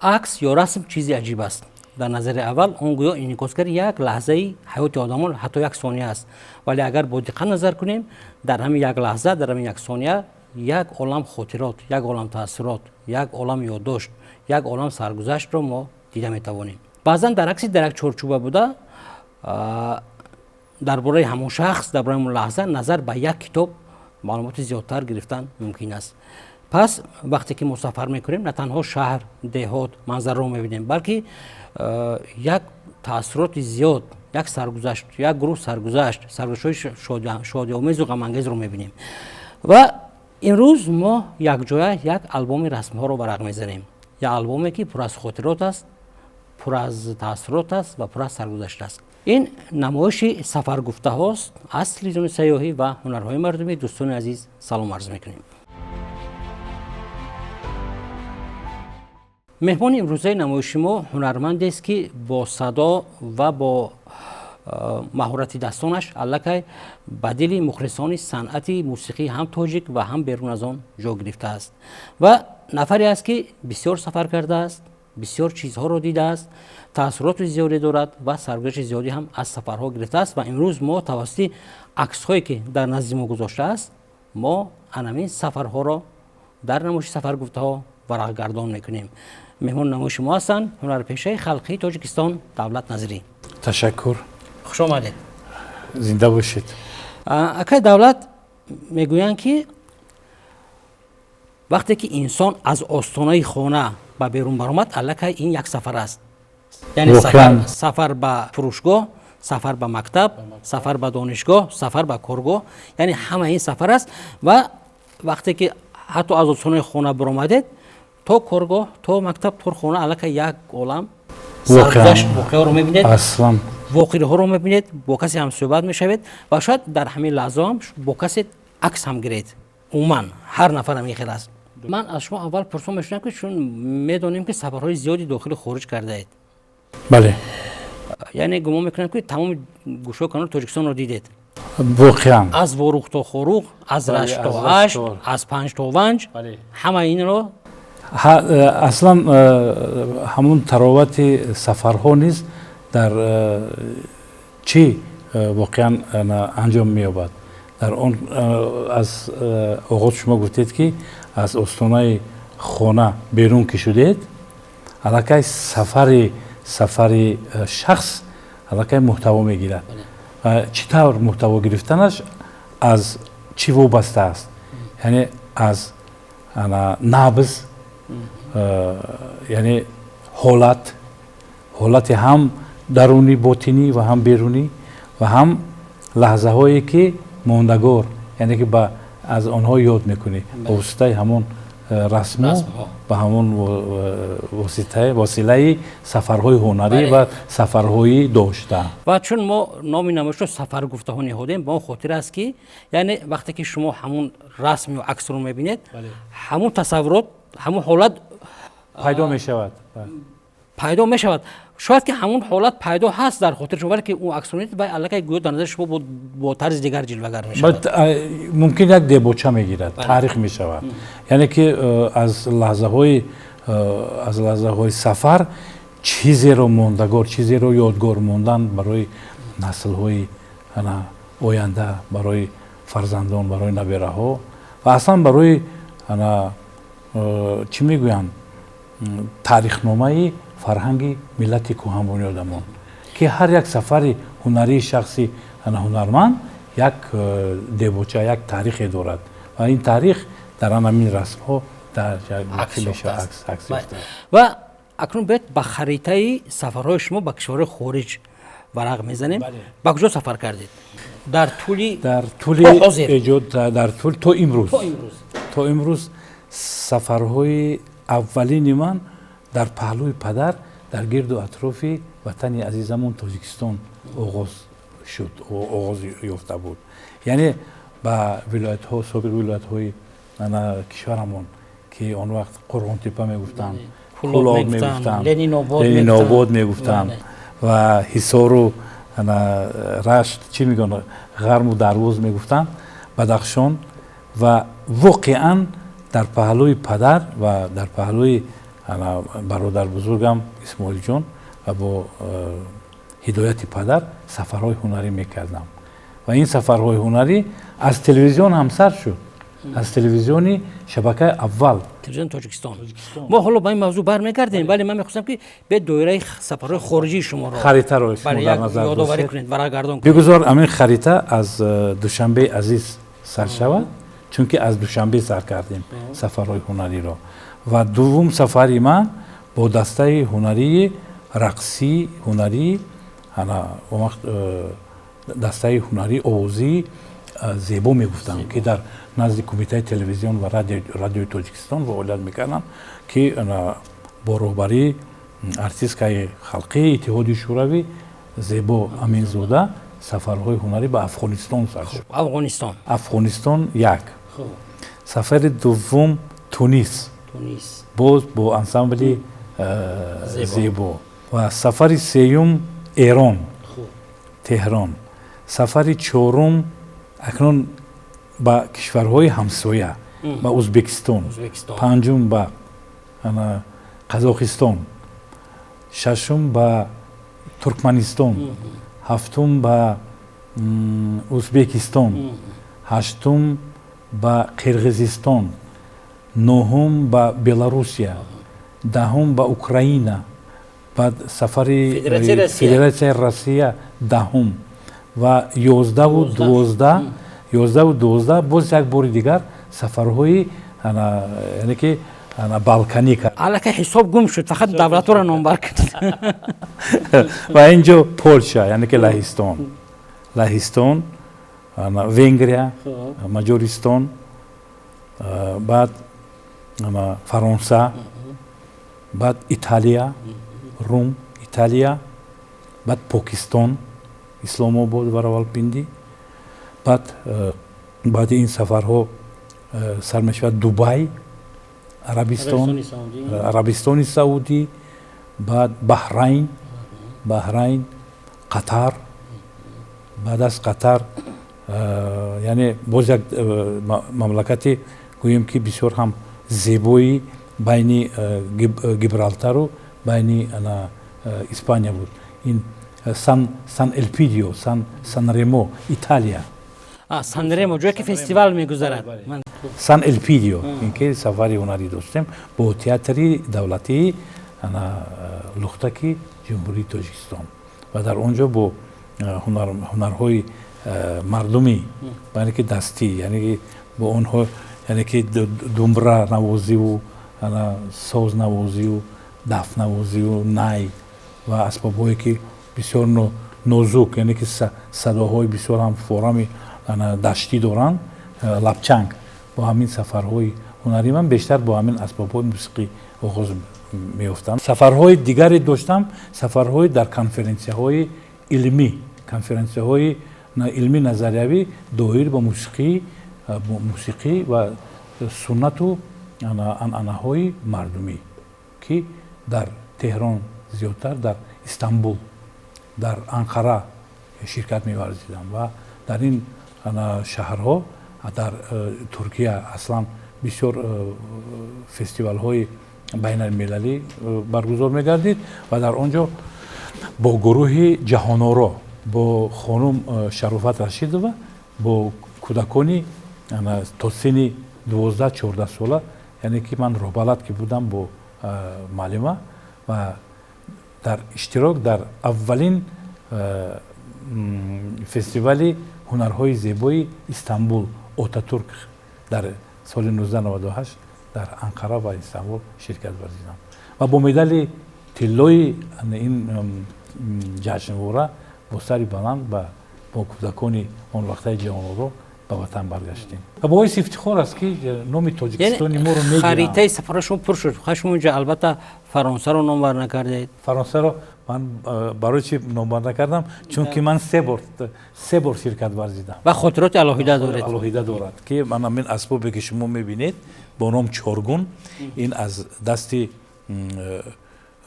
عکس یا رسم چیزی عجیب است. در نظر اول اون گویا انعکاسگر یک لحظه حیات آدمان حتی یک ثانیه است، ولی اگر با دقت نظر کنیم در همین یک لحظه، در همین یک ثانیه یک عالم خاطرات، یک عالم تاثیرات، یک عالم یادداشت، یک عالم سرگذشت رو ما دیده میتوانیم. بعضا در عکس در یک چارچوبه بوده درباره همون شخص، درباره همون لحظه نظر به یک کتاب معلومات زیادتر گرفتن ممکن است. پس وقتی که ما سفر میکنیم نه تنها شهر، دهات، منظره رو میبینیم، بلکه یک تاثیرات زیاد، یک سرگذشت، یک گروه سرگذشت‌های شادی آمیز و غم انگیز رو میبینیم. و امروز ما یک جای یک آلبوم رسم ها رو ورق میزنیم، یک آلبومی که پر از خاطرات است، پر از تاثیرات است و پر از سرگذشت است. این نمایش سفر گفته هاست از تلویزیون سیاحی و هنرهای مردمی. دوستان عزیز سلام عرض میکنیم. مهمان امروزه نمایش ما هنرمندی است که با صدا و با مهارت دستانش الکی به دل مخلصان صنعت موسیقی هم تاجیک و هم بیرون از آن جا گرفته است و نفری است که بسیار سفر کرده است، بسیار چیزها را دیده است، تاثیرات زیادی دارد و سرگذشت زیادی هم از سفرها گرفته است و امروز ما توسط عکس‌هایی که در نزد ما گذاشته است ما همین سفرها را در نمایش سفر گفته ها ورق گردان میکنیم. مهمان نمایش ما هستند هنرپیشه خلقی تاجیکستان دولت نظری. تشکر. خوش آمدید. زنده باشید. اکای دولت میگویند که وقتی که انسان از آستانه خانه به بیرون برآمد الکی این یک سفر است. یعنی سفر به فروشگاه، سفر به مکتب، سفر به دانشگاه، سفر به کارگاه، یعنی همه این سفر است و وقتی که حتی از آستانه خانه برآمدید تا کارگاه، تا مکتب، تا خانه الکی یک عالم سرگذشت واقعه رو میبینید، اصلا واقعه ها رو میبینید، با کسی هم صحبت میشوید و شاید در همین لحظه هم با کسی عکس هم گیرید. عموما هر نفر هم این خیلی است. من از شما اول پرسم میشنم که چون میدونیم که سفرهای زیادی داخل خارج کرده اید. بله. یعنی گمان میکنم که تمام گوشه و کنار تاجیکستان رو دیدید. واقعا از واروق تا خاروق، از رشت تا هشت، از پنج تا ونج، همه این رو اصلا همون تراوت سفرها نیز در چی واقعا انجام می‌یابد. در آن از آغاز شما گفتید که از آستانه خانه بیرون که شدید الکی سفر شخص الکی محتوا میگیرد. چطور محتوا گرفتنش از چی وابسته است؟ یعنی از نبض، یعنی حالت هم درونی باطنی و هم بیرونی و هم لحظه هایی که ماندگار، یعنی که از آنها یاد میکنی با واسطه همون رسم و همون وسیله سفرهای هنری و سفرهای داشته. و چون ما نام نمایش رو سفر گفته ها نهادیم با خاطر است که یعنی وقتی که شما همون رسم و عکس رو میبینید همون تصورات، همون حالت پیدا می شود. شاید که همون حالت پیدا هست در خاطر شما، ولی که اون عکس رو میدید و الکی گویا در نظر شما با طرز دیگر جلوه‌گر می شود. ممکن یک دبوچه میگیرد، تاریخ می شود. یعنی که از لحظه های سفر چیزی رو ماندگار، چیزی رو یادگار موندن برای نسل های آینده، برای فرزندان، برای نبیره ها و اصلا برای چی میگویند تاریخنامه فرهنگی ملت کهن بنیادمان که هر یک سفر هنری شخصی هنرمند یک دبوچه، یک تاریخ دارد و این تاریخ در همین رسم ها در عکس و اکنون باید به خریطه سفرهای شما به کشور خارج ورق میزنیم. با کجا سفر کردید؟ در طول تا امروز سفرهای اولین من در پهلوی پدر در گرد و اطراف وطن عزیزمون تاجیکستان آغاز شد و آغاز یافته بود. یعنی با ولایت ها، سابق ولایت های کشورمون که آن وقت قرغان تپه میگفتن، کلاب میگفتن، لنین آباد میگفتن و حصار و رشت چی میگن، غرم و دروز میگفتن، بدخشان و واقعا در پهلوی پدر و در پهلوی бародар бузургам исмоилҷон ва бо ҳидояти падар сафарҳои ҳунарӣ мекардам ва ин сафарҳои ҳунарӣ аз телевизион ҳам сар шуд, аз телевизиони шабакаи аввал телевизион тоҷикистон. мо ҳоло ба ин мавзӯъ бармегардем, вале ман мехостам ки бе доираи сафарҳои хориҷии шуморо харитаро шумо дар назар ёдоварӣ дошед. кунед, баргардон кунед. бигузор амин харита аз душанбеи азиз сар шавад, чунки аз душанбе сар кардем сафарҳои ҳунариро ва дуввум сафари ман бо дастаи ҳунарии рақсӣ ҳунарӣ дастаи ҳунарии овозии зебо мегуфтам ки дар назди кумитаи телевизион ва радиои тоҷикистон фаъолият мекардам ки бо роҳбарии артисткаи халқии иттиҳоди шӯравӣ зебо аминзода сафарҳои ҳунарӣ ба афғонистон сар шуд. Афғонистон як. Сафари дуввум Тунис боз бо ансамбли зебо ва сафари сеюм Эрон Теҳрон. Сафари чорум акнун ба кишварҳои ҳамсоя ба Узбекистон, панҷум ба Қазоқистон, шашум ба Туркманистон, ҳафтум ба Узбекистон, ҳаштум ба Қирғизистон, ноҳум ба Беларусия, даҳум ба Украина, баъд сафари Федератсияи Россия даҳум ва ёздаву дувоздаҳ боз як бори дигар сафарҳои яъне ки балканӣ кард. Аллакай ҳисоб гум шуд, фақат давлатҳоро номбар кард. Ва инҷо Полша, яъне ки Лаҳистон, Венгрия, Маҷористон, баъд Фаронса, баъд Италия, Рум, Италия, баъд Покистон, Исломобод ва Равалпинди, баъди ин сафарҳо сар мешавад Дубай, Арабистони Саудӣ, баъд Баҳрайн, Қатар, баъд аз Қатар яъне боз як мамлакати гӯем ки бисёр ҳам зебои байни Гибралтару байни Испания буд. Ин Сан Элпидио, Сан Ремо, Италия. Сан Ремо ҷое ки фестивал мегузарад. Сан Элпидио, ин ки сафари ҳунарӣ доштем бо театри давлатии лухтаки ҷумҳурии Тоҷикистон ва дар он ҷо бо ҳунарҳои мардумӣ яъне ки дастӣ, яъне ки бо онҳо яъне ки думбра навозиву соз навозиву даф навозиву най ва асбобҳое ки бисёр нозук, яъне ки садоҳои бисёр ҳам форами даштӣ доранд, лапчанг. Бо ҳамин сафарҳои ҳунарӣ ман бештар бо ҳамин асбобҳои мусиқӣ оғоз меёфтам. Сафарҳои дигаре доштам, сафарҳои дар конференсияҳои илмӣ назариявӣ доир ба мусиқӣ ва суннату анъанаҳои мардумӣ ки дар Теҳрон зиёдтар, дар Истанбул, дар Анқара ширкат меварзидам ва дар ин шаҳрҳо дар Туркия аслан бисёр фестивалҳои байналмилалӣ баргузор мегардид ва дар он ҷо бо гурӯҳи ҷаҳоноро, бо хонум Шарофат Рашидова, бо кӯдакони то синни 12-14 сола, яъне ки ман роҳбалат ки будам бо маълима ва дар иштирок дар аввалин фестивали ҳунарҳои зебои Истанбул, Отатурк дар соли 1998 дар Анқара ва Истанбул ширкат варзидам ва бо медали тиллои ин ҷашнвора бо сари баланд бо кӯдакони он вақтаи ҷавоноро ба ватан баргаштем. Ва боиси ифтихор аст ки номи Тоҷикистони моро мегиранд. Харитаи сафари шумо пур шуд. Шумо инҷа албатта Фаронсаро номбар накардед. Фаронсаро ман барои чӣ номбар накардам? Чунки ман се бор ширкат варзидам. Ва хотироти алоҳида дорад ки ман ҳамин асбобе ки шумо мебинед бо ном чоргун, ин аз дасти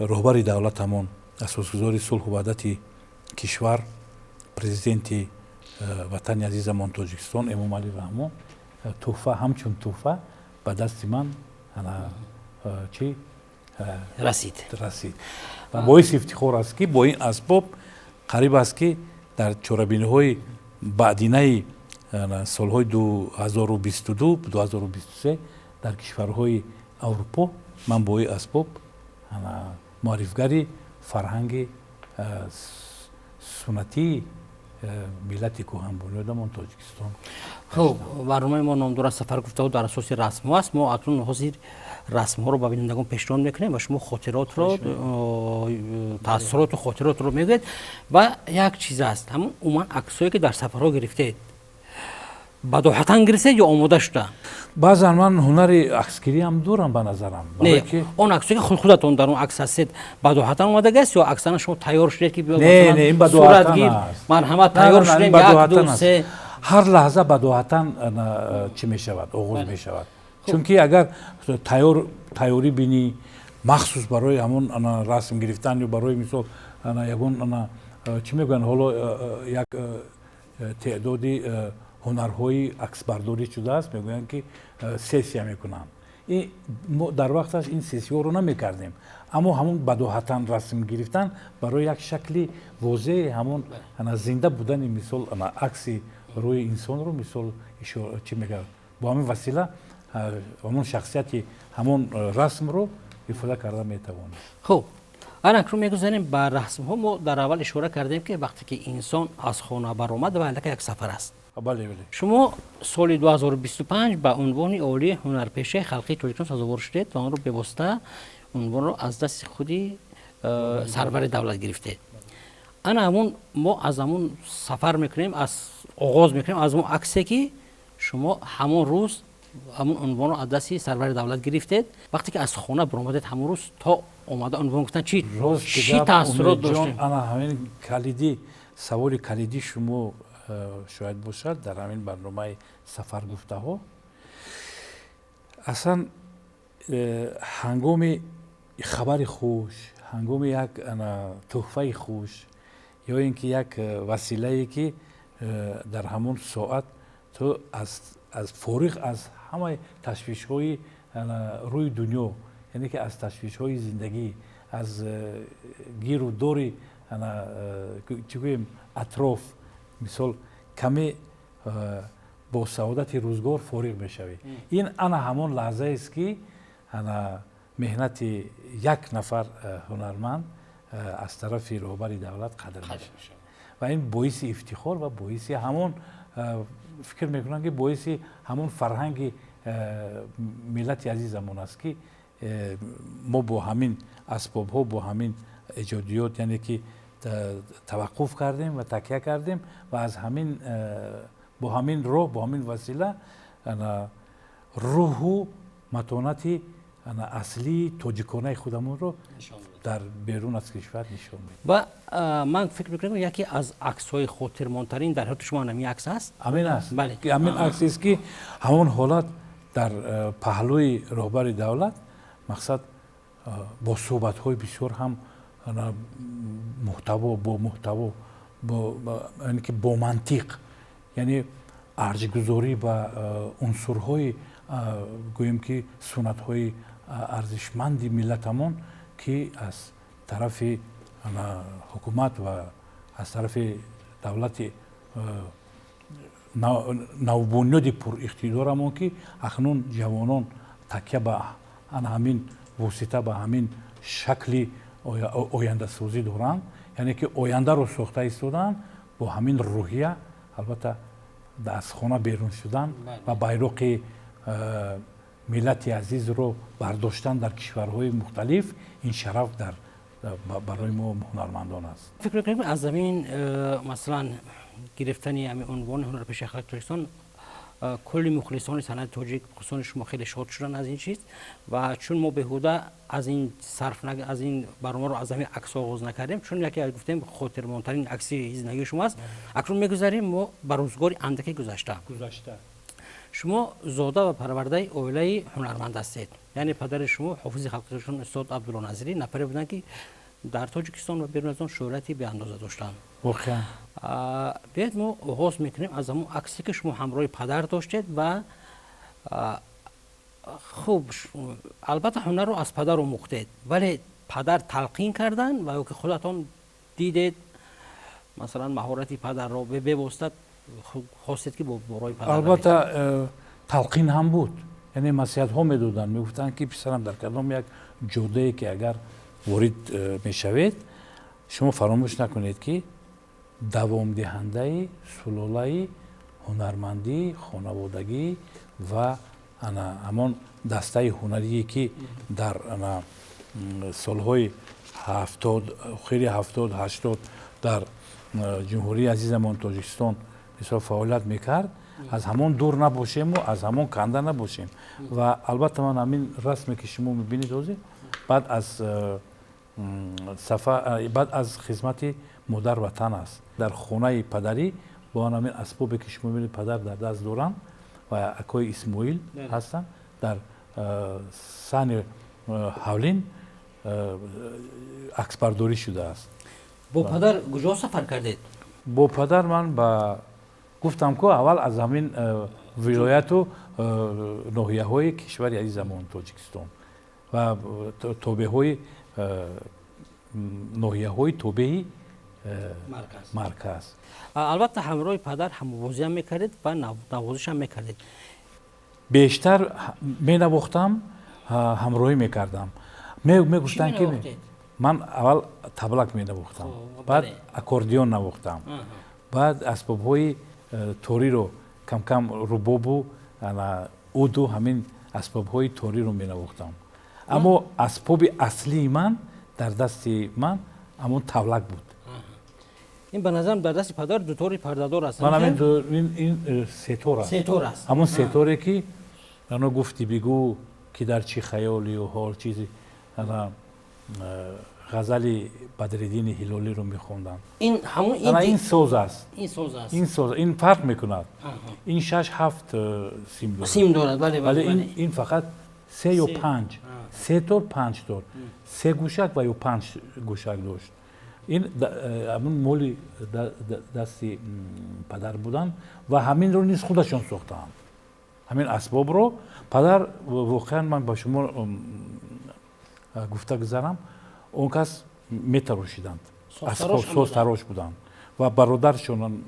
роҳбари давлат ҳамон асосгузори сулҳу ваҳдати кишвар, президенти ватани азизамон Тоҷикистон Эмомалӣ Раҳмон туҳфа ҳамчун туҳфа ба дасти ман رسید و باعث افتخار است که با این اسباب قریب است که در چورابینی‌های بعدینه سالهای 2022 2023 در کشورهای اروپا من با این اسباب معرفگری فرهنگ سنتی ملت کهن بنیادمان تاجیکستان. خب برنامه ما نامدار از سفر گفته بود در اساس رسم ها است. ما اکنون حاضر رسم ها رو به بینندگان پیشنهاد میکنیم و شما خاطرات رو تاثیرات و خاطرات رو میگید و یک چیز است همون عموما عکسایی که در سفرها گرفتید بداهتا گرفتید یا آماده شده؟ بعضا من هنر عکسگیری هم دارم به نظرم. نه اون عکسایی که خودتون در اون عکس هستید بداهتا آماده است یا عکساً شما تیار شده که نه این بداهتا است. من همه تیار شده یک دو سه هر لحظه بداهتا چی می شود آغاز می شود. چون که اگر تیاری بینی مخصوص برای همون رسم گرفتن یا برای مثال یگون چی میگن حالا یک تعدادی هنرهای عکسبرداری شده است میگویند که سسیا میکنن. این در وقتش این سسیا رو نمیکردیم اما همون بداهتا رسم گرفتن برای یک شکلی واضح همون زنده بودن مثال عکس روی انسان رو مثال چی میگه با همین وسیله همون شخصیت همون رسم رو ifade کرده میتوانیم. خب اکنون میگذاریم به رسم ها. ما در اول اشاره کردیم که وقتی که انسان از خانه برآمد و که یک سفر است. بله. شما سال 2025 به عنوان عالی هنرپیشه خلقی تاجیکستان سزاوار شدید و آن رو به واسطه عنوان رو از دست خودی سرور دولت گرفتید. ما از همون سفر میکنیم از آغاز میکنیم از اون عکسی که شما همون روز همون عنوان رو از دست سرور دولت گرفتید. وقتی که از خانه برآمدید همون روز تا اومده عنوان گفتن چی تاثیرات داشتیم؟ انا همین کلیدی سوال کلیدی شما شاید باشد در همین برنامه سفر گفته ها. اصلا هنگام خبر خوش، هنگام یک تحفه خوش یا اینکه یک وسیله‌ای که در همون ساعت تو از فارغ از همه تشویش‌های روی دنیا، یعنی که از تشویش‌های زندگی، از گیر و دور چی گویم اطراف، مثال کمی با سعادت روزگار فارغ بشوی. این همون لحظه است که مهنت یک نفر هنرمند از طرف رهبر دولت قدر میشه و این باعث افتخار و باعث همون فکر میکنم که باعث همون فرهنگ ملت عزیزمون است که ما با همین اسباب ها با همین ایجادیات یعنی که توقف کردیم و تکیه کردیم و از همین با همین راه با همین وسیله روح و متانت اصلی تاجیکانه خودمون رو در بیرون از کشور نشون میدیم. و من فکر میکنم یکی از عکس‌های خاطرماندترین در حیات شما همین عکس است. همین است. بله. همین عکس است که همون حالت در پهلوی رهبر دولت مقصد با صحبت‌های بسیار هم محتوا یعنی که با منطق، یعنی ارزش‌گذاری و عنصرهای گویم که سنت‌های ارزشمندی ملتمون که از طرف حکومت و از طرف دولت نوبنیاد پر اقتدارمون که اکنون جوانان تکیه به همین واسطه به همین شکلی آینده سازی دارن، یعنی که آینده رو ساخته ایستادن با همین روحیه، البته از خانه بیرون شدن و بیرق ملت عزیز رو برداشتن در کشورهای مختلف. این شرف برای ما هنرمندان است. فکر می‌کنم از زمین مثلا گرفتن همین عنوان هنرپیشه خلق تاجیکستان کلی مخلصان صنعت تاجیک خصوصا شما خیلی شاد شدن از این چیز و چون ما بهوده از این از این برنامه رو از همین عکس آغاز نکردیم، چون یکی از گفتیم خاطرماندترین عکس زندگی شماست. اکنون میگذاریم ما بر روزگار اندکی گذشته. شما زاده و پرورده عائله هنرمند هستید، یعنی پدر شما حافظ خلق تاجیکستان استاد عبدالله نظری نفری بودن که در تاجیکستان و بیرون از آن شهرتی به اندازه داشتن. واقعا بیاید ما آغاز میکنیم از همون عکسی که شما همراه پدر داشتید و خوب البته هنر رو از پدر آموختید ولی پدر تلقین کردن و که خودتون دیدید مثلا مهارتی پدر رو ببوستد خواستید که برای پدر البته تلقین هم بود، یعنی نصیحت ها میدادن، میگفتن که پسرم در کدام یک جوده که اگر وارد میشوید شما فراموش نکنید که دوام دهنده سلاله هنرمندی خانوادگی و همان دسته هنری که در سالهای 70 خیلی 70 80 در جمهوری عزیزمان تاجیکستان بسیار فعالیت میکرد، از همون دور نباشیم و از همون کنده نباشیم. و البته من همین رسمی که شما میبینید روزی بعد از خدمت مادر وطن است، در خانه پدری با همین اسبابی که شما میبینید پدر در دست دارن و اکای اسماعیل هستن در سن حولین عکس برداری شده است. با پدر کجا سفر کردید؟ با پدر من گفتم که اول از همین ولایت و ناحیه های کشور عزیزمان تاجیکستان و تابع های ناحیه های تابع مرکز. البته همراه پدر هموازی هم میکردید و نوازش هم میکردید؟ بیشتر می نواختم، همراهی میکردم. میگفتن که من اول تبلک می نواختم، بعد اکوردیون نواختم، بعد اسباب های توری رو کم کم رباب و عود و همین اسباب های توری رو می نواختم. اما اسباب اصلی من در دست من همون تبلک بود. این به نظرم در دست پدر دو طوری پرده‌دار است. من این سه طور است. همون سه طوری که انا گفتی بگو که در چی خیالی و هر چیزی غزل بدرالدین هلالی رو میخوندن. این سوز است. این فرق میکند. این 6 7 سیم دارد. ولی این فقط 3 و 5. 3 طور 5 طور. 3 گوشک و یا 5 گوشک داشت. این همون مولی دستی پدر بودن و همین رو نیز خودشون ساختن. همین اسباب رو پدر واقعا من با شما گفته گذارم اون کس میتراشیدند، ساز تراش بودند و برادرشون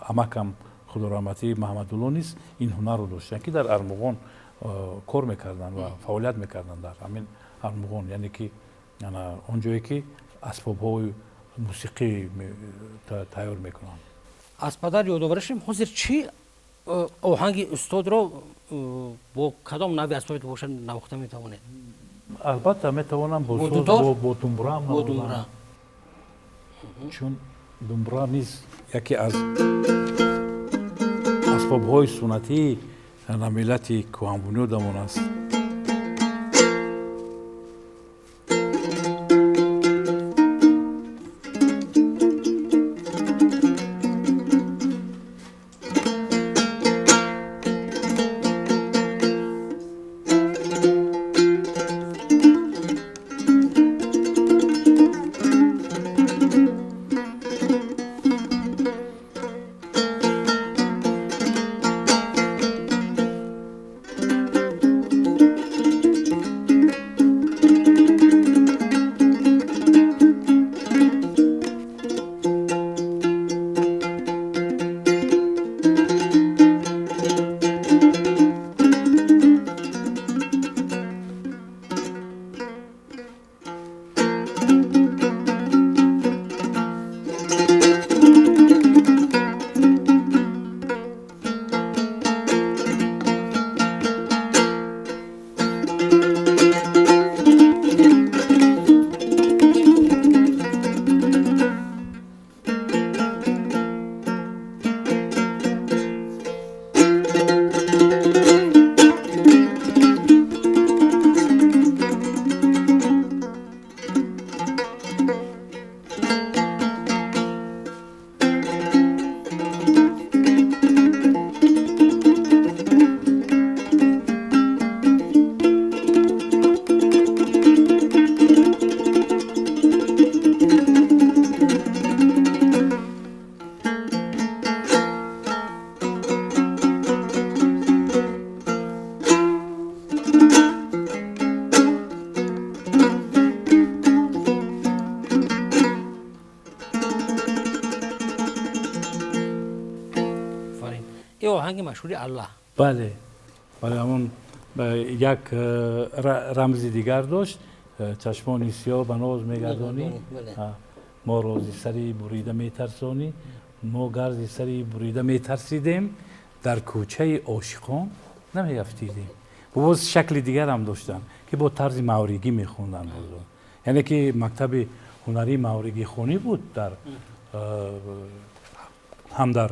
عمکم خدا رحمتی محمدالله نیز این هنر رو داشتن که در ارمغان کار میکردن و فعالیت میکردن در همین ارمغان، یعنی که اونجایی که اسباب های موسیقی تیار میکنن. از پدر یادآوری شیم حاضر چی آهنگ استاد رو با کدام نوع اسباب روشن نواخته میتوانید؟ البته میتوانم با دنبرا نواختم، چون دنبرا نیز یکی از اسباب های سنتی ملت کهن‌بنیادمان است. این آهنگ مشهوری الله. بله بله همون یک رمز دیگر داشت چشمان سیاه بناز میگردانی ما روزی سری بریده میترسانی ما گرزی سری بریده میترسیدیم در کوچه عاشقان نمیافتیدیم. باز شکل دیگر هم داشتن که با طرز ماوریگی میخوندن. یعنی که مکتب هنری ماوریگی خونی بود در هم در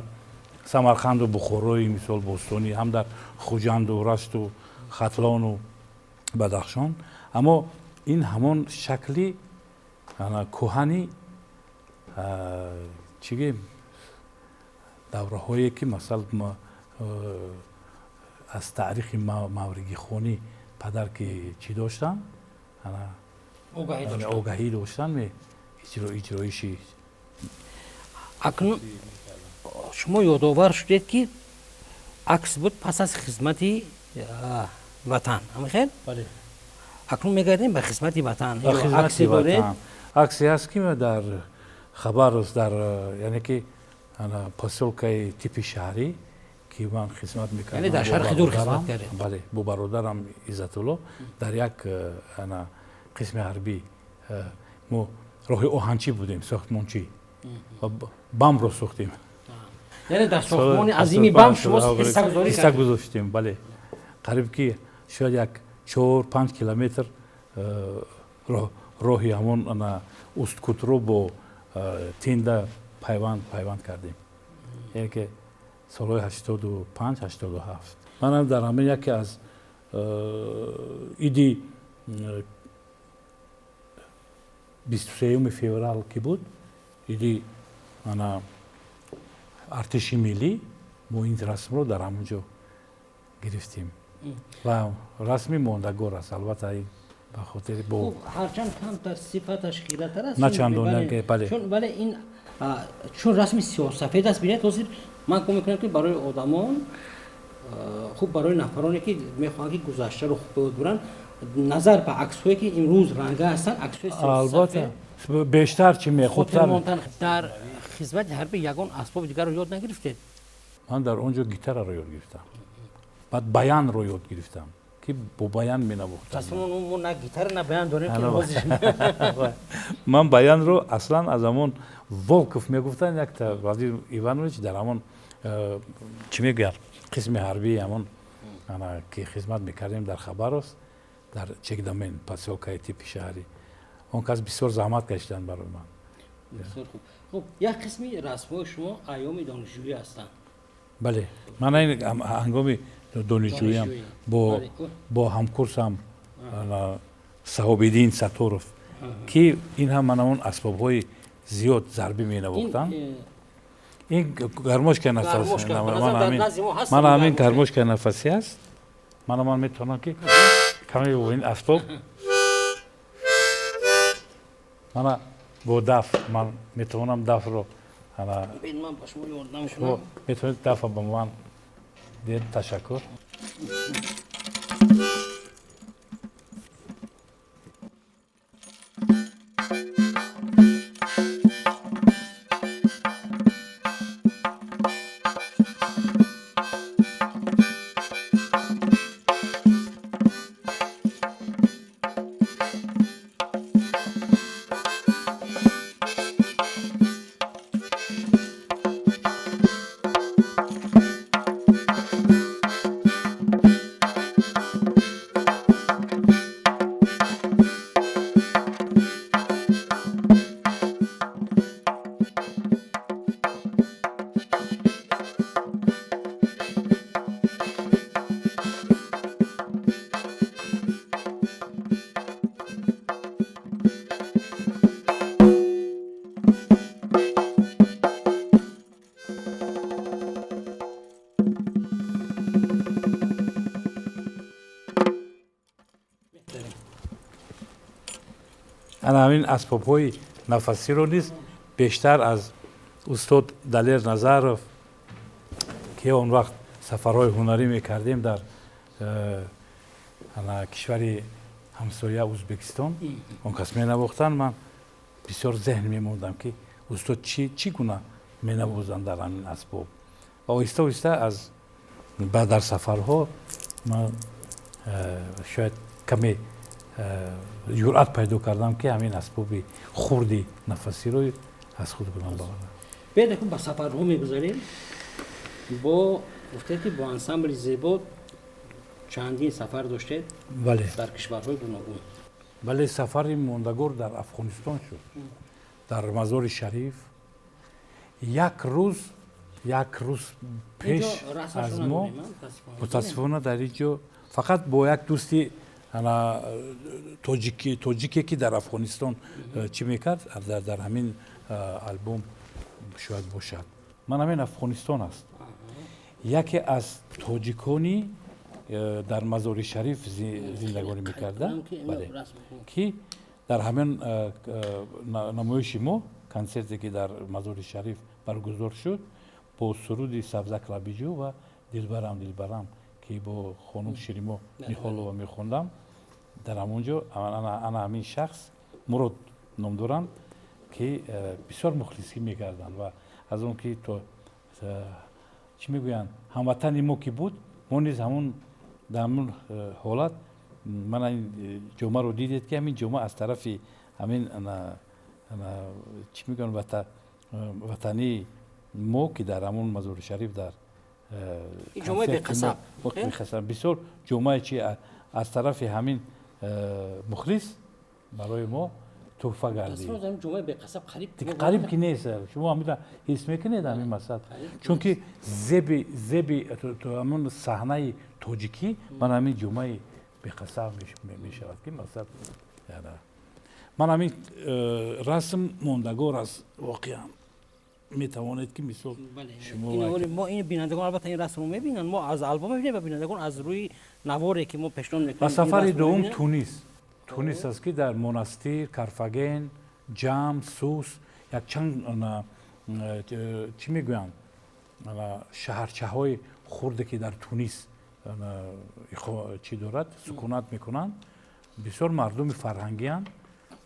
سمرقند و بخارای مثال بوستانی، هم در خوجند و رشت و ختلان و بدخشان. اما این همون شکلی کهنی چیگه دوره هایی که مثلا از تاریخ ماوریگی خونی پدر که چی داشتن آگاهی داشتن اجرایشی. اکنون شما یادآور شدید که عکس بود پس از خدمت وطن. همین خیر؟ بله. اکنون میگردیم به خدمت وطن. عکسی دارید؟ عکسی هست که در خبر است در یعنی که پاسولکای تیپ شهری که من خدمت میکردم. یعنی در شهر خدور خدمت کردید؟ بله با برادرم عزت الله در یک قسم حربی ما راه آهنچی بودیم ساختمانچی بم رو ساختیم. یعنی در ساختمان عظیمی بم شما حصه گذاشتیم. بله قریب که شاید یک 4-5 کیلومتر راهی همون استکوت رو با تینده پیوند کردیم. یعنی که سالهای 85-87 من هم در همه یکی از ایدی 23 فوریه که بود ایدی من ارتش ملی ما این رسم رو در همونجا گرفتیم و رسمی ماندگار است. البته این به خاطر با هرچند کمتر صفتش خیره‌تر است نه چندان که بله چون ولی این چون رسم سیاه‌سفید است ببینید توصیف من کمک میکنم که برای آدمان خوب برای نفرانی که میخوان که گذشته رو خوب ببینن نظر به عکس‌هایی که امروز رنگه هستن عکس‌های سیاه‌سفید البته بیشتر چی میخوبتر در خدمت حربی یگان اسباب دیگر رو یاد نگرفتید؟ من در اونجا گیتار رو یاد گرفتم بعد بیان رو یاد گرفتم که با بیان مینواختم. اصلا اون نه گیتار نه بیان داره که من بیان رو اصلا از همون ولکوف میگفتن یک تا وزیر ایوانویچ در همون چی میگن قسم حربی همون که خدمت میکردیم در خبرست در چکدامین پاسولکای تیپ شهری اون کس بسیار زحمت کشیدن برای من. بسیار خوب. خب یک قسمی رسم‌های شما ایام دانشجویی هستند. بله من این هنگام دانشجویی هم با همکورسم صحابیدین سطورف که این هم من اون اسباب‌های زیاد ضربی می‌نواختم. این گرموشک نفس من همین گرموشک نفسی است. من میتونم که کمی با این اسباب من با دف من میتونم دف رو من با شما یاردم کنم. میتونید دف با من دید. تشکر. همین اسباب‌های نفسی رو نیست بیشتر از استاد دلیر نظرов که اون وقت سفرهای هنری میکردیم در کشور همسایه ازبکستان اون کس مینواختن من بسیار ذهن میموندم که استاد چی گونه مینوازن در همین اسباب و آهسته آهسته از بعد در سفرها من شاید کمی جرأت پیدا کردم که همین اسباب خردی نفسی رو از خود کنم ببرم. بعد که با سفرها میگذاریم با گفته که با انسامبل زیبا چندین سفر داشته بله در کشورهای گوناگون. بله سفر ماندگار در افغانستان شد در مزار شریف یک روز پیش از ما متاسفانه در اینجا فقط با یک دوستی تاجیکی که در افغانستان چی میکرد در همین البوم شاید باشد من همین افغانستان است یکی از تاجیکانی در مزار شریف زندگانی میکرده که در همین نمایش ما کنسرتی که در مزار شریف برگزار شد با سرود سبزک لبیجو و دلبرم که با خانم شیریمو نیحالова میخوندم در همونجا انا همین شخص مراد نام دارم که بسیار مخلصی میکردن و از اون که تو چی میگوین هموطن ما که بود ما نیز همون در همون حالت من این جمعه رو دیدید که همین جمعه از طرف همین چی میگن وطنی ما که در همون مزار شریف در جمعه به قصب بسیار جمعه چی از طرف همین مخلص برای ما تحفه گردید جمعه به قصب قریب که نیست شما همین حس میکنید همین مسئله چون که زبی تو همون صحنه تاجیکی من همین جمعه به قصب میشود که مثلا من همین رسم ماندگار است واقعا میتوانید که مثال شما ما این بینندگان البته این رسم رو میبینن ما از البوم میبینیم و بینندگان از روی نواری که ما پیشنهاد میکنیم. و سفر دوم تونس است که در منستیر، کارفاگن، جام، سوس یک چند چی میگویم شهرچه های خورده که در تونس چی دارد سکونت میکنن بسیار مردم فرهنگی هستند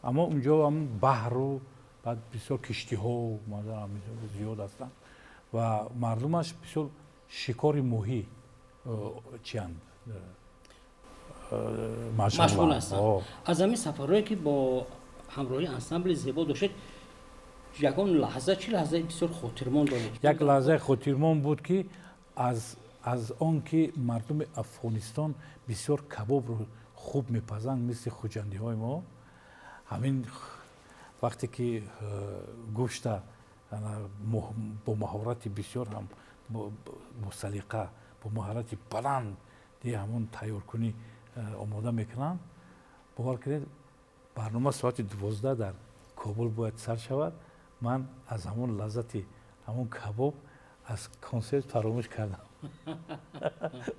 اما اونجا هم بحر و بعد بسیار کشتی ها زیاد هستند و مردمش بسیار شکار موهی چی هستند مشغول هستند. از همین سفرهایی که با همراهی انسامبل زیبا داشتید یکان لحظه چی لحظه بسیار خاطرمان دارید؟ یک لحظه خاطرمان بود که از آن که مردم افغانستان بسیار کباب رو خوب میپزند مثل خوجندی های ما همین وقتی که گوشت با مهارت بسیار هم با سلیقه با مهارت بلند دی همون تیار کنی آماده میکنن باور کنید برنامه ساعت 12 در کابل باید سر شود من از همون لذت همون کباب از کنسرت فراموش کردم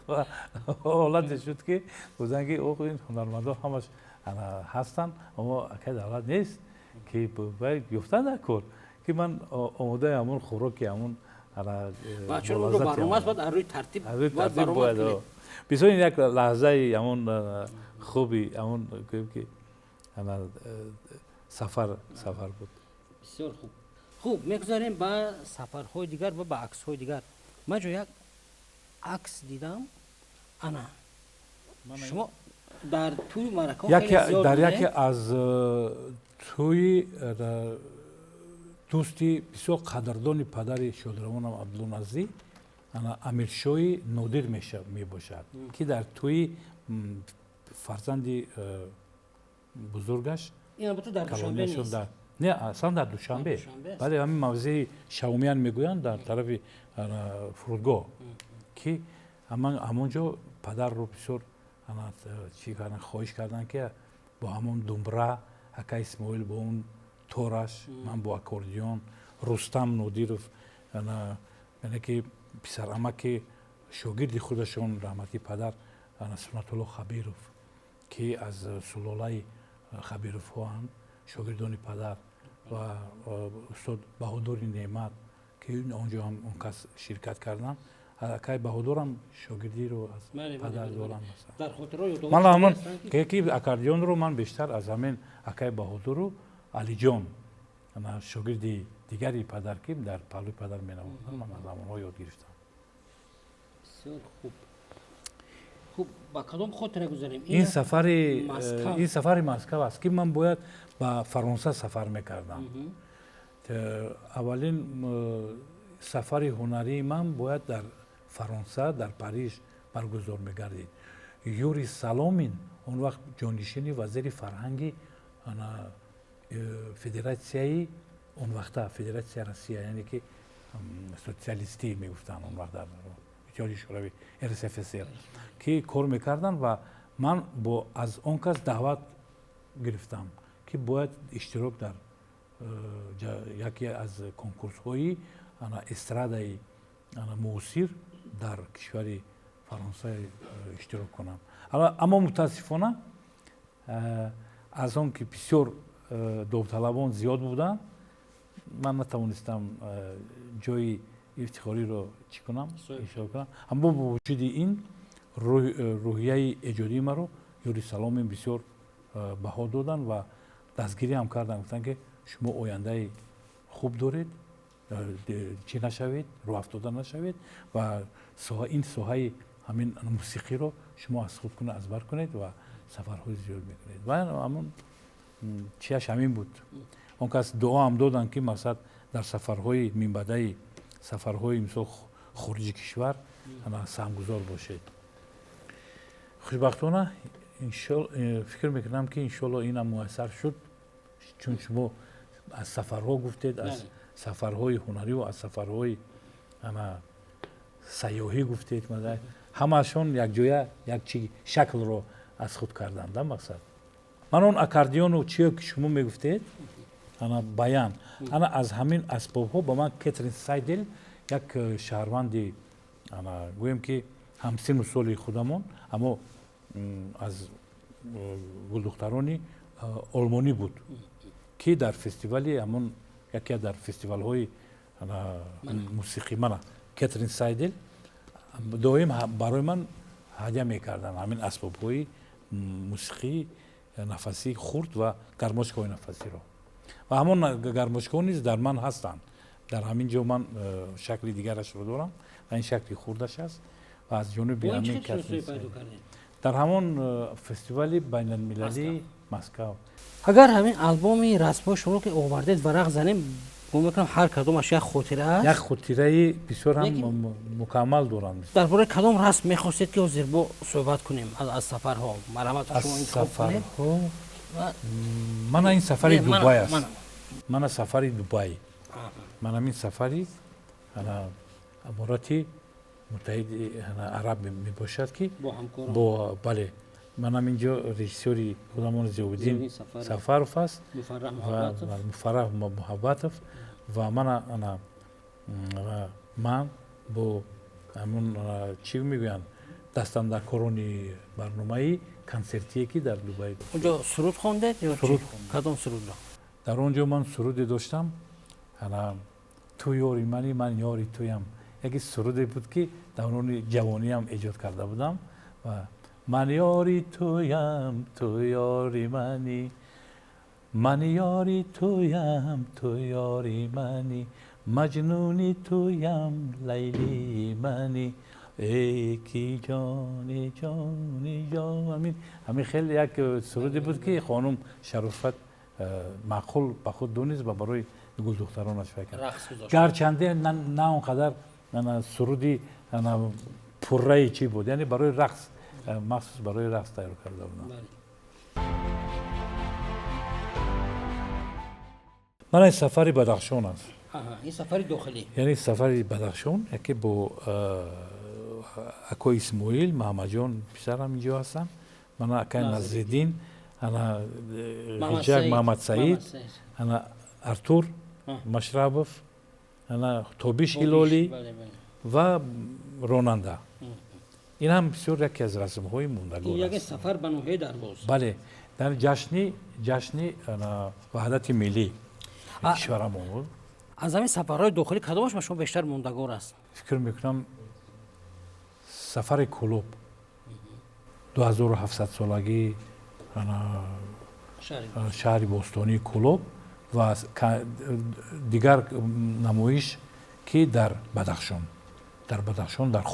و حالت شد که بودن که این هنرمندان همش هستن اما اکه دولت نیست که باید گفتن در کار که من آماده همون خوراکی همون و چون اون رو برنامه است باید روی ترتیب باید بسیار این یک لحظه همون خوبی همون که سفر بود بسیار خوب میگذاریم با سفرهای دیگر و با عکس‌های دیگر من جو یک عکس دیدم انا شما در توی مرکه خیلی زیاد در یکی از توی دوستی بسیار قدردان پدر شادروانم عبدالنزی امیرشاه نادر می باشد که در توی فرزند بزرگش این البته در دوشنبه نیست نه اصلا در دوشنبه بله همین موضع شومیان میگویند در طرف فرودگاه که همونجا پدر رو بسیار چی کردن خواهش کردن که با همون دمبره حکا اسماعیل با اون تورش من با اکوردیون رستم نادیروف یعنی که پسر عمک شاگرد خودشون رحمتی پدر سنت الله خبیروف که از سلاله خبیروف ها هم شاگردان پدر و استاد بهادر نعمت که آنجا هم اون کس شرکت کردن اکای بهادر هم شاگردی رو از پدر دارم در خاطرهای من همون که اکاردیون رو من بیشتر از همین اکای بهادر رو علی جان شاگردی دیگری پدر که در پهلوی پدر می نوردن من از همونها یاد گرفتم بسیار خوب. خوب با کدام خاطره گذاریم؟ این سفر مسکو است که من باید با فرانسه سفر میکردم. اولین سفر هنری من باید در فرانسه در پاریژ برگزار میگردید. یوری سالومین اون وقت جانشین وزیر فرهنگی فدراسیایی اون وقت فدراسیای روسیه، یعنی که سوسیالیستی میگفتن اون وقت در اتحادیه شوروی RSFSR که کار میکردن و من با از اون کس دعوت گرفتم که باید اشتراک در یکی از کنکورس های استرادای موسیقی در کشور فرانسه اشتراک کنم. اما متاسفانه از اون که بسیار داوطلبان زیاد بودن من نتوانستم جای افتخاری رو چی کنم اشتراک کنم. اما با وجود این روحیه ایجادی ما رو یوری سالومین بسیار بها دادن و دستگیری هم کردن، گفتن که شما آینده خوب دارید، چی نشوید، رو افتاده نشوید و این ساحه همین موسیقی رو شما از خود کنه از بر کنید و سفرهای زیاد میکنید. و همون چیش همین بود. اون کس دعا هم دادن که مقصد در سفرهای منبعدی سفرهای مثل خارج کشور سهمگذار باشید. خوشبختانه فکر میکنم که انشالله این هم موثر شد، چون شما از سفرها گفتید، از سفرهای هنری و از سفرهای سیاحی گفتید، همشون یک جای یک چی شکل رو از خود کردن. در مقصد من اون اکاردیون و چیه که شما میگفتید بیان از همین اسباب ها با من کاترین سایدل یک شهروندی گویم که همسن و سال خودمون اما از گلدخترانی آلمانی بود که در فستیوالی همون یکی در فستیوال های موسیقی من کاترین سایدل دائم برای من هدیه میکردن همین اسباب های موسیقی نفسی خورد و گرماشگاه نفسی رو و همون گرماشگاه نیز در من هستند. در همین جا من شکل دیگرش رو دارم و این شکلی خوردش است و از جنوب همین در همون فستیوالی بین المللی مسکو. اگر همین آلبوم رسما شما که آوردید ورق زنیم گمان میکنم هر کدومش یک خاطره است. یک خاطره بسیار هم مکمل دارم. درباره کدام رسم میخواستید که حضور با صحبت کنیم از سفرها؟ مرحمت شما انتخاب کنید. من این سفری دبی است. من سفری دبی. من همین سفری اماراتی متحده عرب می باشد که با بله من هم اینجا رژیسوری خودمون زیودین سفرف است و مفرح محبتف و من با همون چی میگوین دستم در کورونی برنامه‌ای کنسرتی که در دبی اونجا سرود خوندید یا چی؟ کدام سرود را؟ در اونجا من سرودی داشتم تو یاری منی من یاری تویم. یکی سرودی بود که دوران جوانی هم ایجاد کرده بودم و من یاری تویم تو یاری منی من یاری تویم تو یاری منی مجنونی تویم لیلی منی ای کی جانی جانی جان. همین خیلی یک سرودی بود که خانم شرافت معقول به خود دونست و برای گل دخترانش فکر گرچنده نه اونقدر سرودی پررای چی بود، یعنی برای رقص مخصوص برای رقص تیار کرده بودم. من این سفری بدخشان است. این سفری داخلی یعنی سفری بدخشان یکی با اکو اسماعیل محمد جان پسرم اینجا هستن، من اکای نظرالدین حجاج محمد سعید ارتور مشربوف توبیش هلالی و روننده. این هم بسیار یکی از رسم‌های موندگار است. یک سفر به نوحه درواز. بله در جشن وحدت ملی کشورمون بود. از همین سفرهای داخلی کدامش به شما بیشتر موندگار است؟ فکر میکنم سفر کلوب 2700 سالگی شهر بوستانی کلوب و دیگر نمایش که در بدخشان дар Бадахшон дар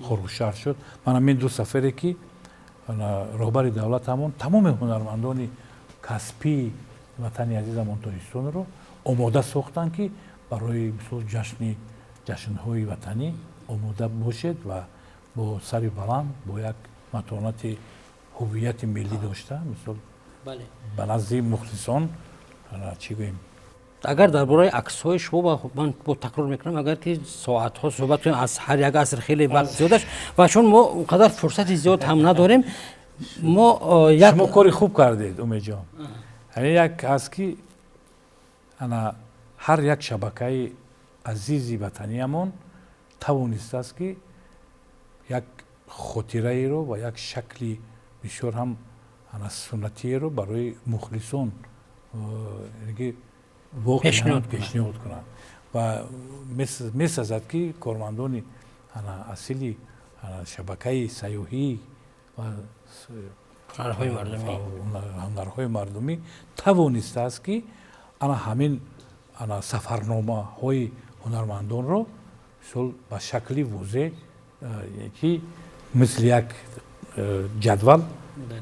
Хорушаҳр шуд. Ман ҳамин ду сафаре ки роҳбари давлат ҳамон тамоми ҳунармандони касбии ватани азизамон Тоҷикистонро омода сохтанд ки барои мисол ҷашнҳои ватанӣ омода бошед ва бо сари баланд бо як матонати ҳуввияти миллӣ дошта мисол ба назди мухлисон чӣ гӯем. агар дар бораи аксҳои шумо ман бо такрор мекунам, агар ки соатҳо суҳбат кунем аз ҳар як аср хеле вақт зиёдаш ва чун мо онқадар фурсати зиёд ҳам надорем, шумо кори хуб кардед умедҷон. Як ҳаст ки ҳар як шабакаи азизи ватаниамон тавонистааст ки як хотираеро ва як шакли бисёр ҳам суннатиеро барои мухлисон пешниҳод кунанд ва месазад ки кормандони асили шабакаи сайёҳӣ ва ҳунарҳои мардумӣ тавонистааст ки ҳамин сафарномаҳои ҳунармандонро мисол ба шакли возеҳ ки мисли як ҷадвал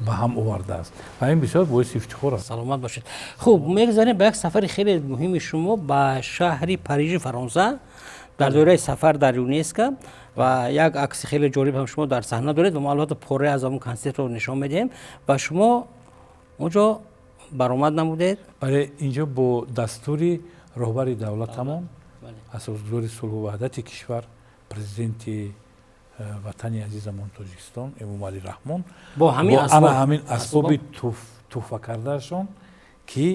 ба ҳам овардааст ва ин бисёр боиси ифтихор аст. саломат бошед. хуб, мегзарем ба як сафари хеле муҳими шумо ба шаҳри Парижи Фаронса дар доираи сафар дар ЮНЕСКО ва як акси хеле ҷолиб ҳам шумо дар саҳна доред ва мо албатта поре аз он консертро нишон медиҳем ва шумо онҷо баромад намудед. бале инҷо бо дастури роҳбари давлатамон асосгузори сулҳу ваҳдати кишвар президенти ватани азизамон Тоҷикистон Эмомалӣ Раҳмон бо ҳамин асбоби туҳфакардаашон ки